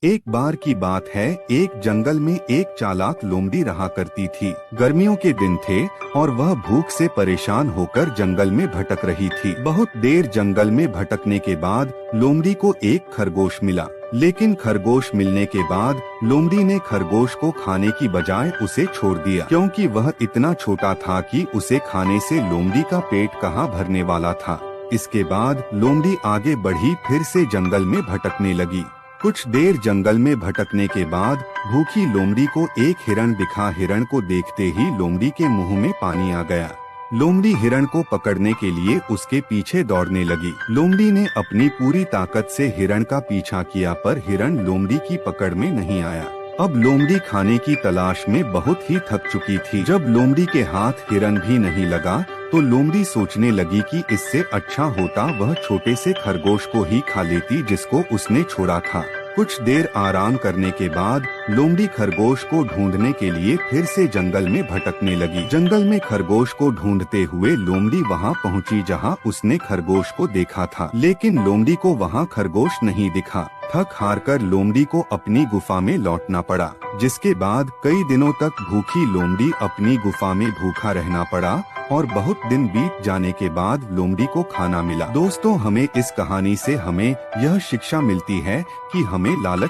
एक बार की बात है, एक जंगल में एक चालाक लोमड़ी रहा करती थी। गर्मियों के दिन थे और वह भूख से परेशान होकर जंगल में भटक रही थी। बहुत देर जंगल में भटकने के बाद लोमड़ी को एक खरगोश मिला, लेकिन खरगोश मिलने के बाद लोमड़ी ने खरगोश को खाने की बजाय उसे छोड़ दिया, क्योंकि वह इतना छोटा था कि उसे खाने से लोमड़ी का पेट कहाँ भरने वाला था। इसके बाद लोमड़ी आगे बढ़ी, फिर से जंगल में भटकने लगी। कुछ देर जंगल में भटकने के बाद भूखी लोमड़ी को एक हिरण दिखा। हिरण को देखते ही लोमड़ी के मुंह में पानी आ गया। लोमड़ी हिरण को पकड़ने के लिए उसके पीछे दौड़ने लगी। लोमड़ी ने अपनी पूरी ताकत से हिरण का पीछा किया, पर हिरण लोमड़ी की पकड़ में नहीं आया। अब लोमड़ी खाने की तलाश में बहुत ही थक चुकी थी। जब लोमड़ी के हाथ हिरण भी नहीं लगा तो लोमड़ी सोचने लगी कि इससे अच्छा होता वह छोटे से खरगोश को ही खा लेती जिसको उसने छोड़ा था। कुछ देर आराम करने के बाद लोमड़ी खरगोश को ढूंढने के लिए फिर से जंगल में भटकने लगी। जंगल में खरगोश को ढूंढते हुए लोमड़ी वहां पहुंची जहां उसने खरगोश को देखा था, लेकिन लोमड़ी को वहां खरगोश नहीं दिखा। थक हार कर लोमड़ी को अपनी गुफा में लौटना पड़ा, जिसके बाद कई दिनों तक भूखी लोमड़ी अपनी गुफा में भूखा रहना पड़ा और बहुत दिन बीत जाने के बाद लोमड़ी को खाना मिला। दोस्तों, हमें इस कहानी से हमें यह शिक्षा मिलती है कि हमें लालच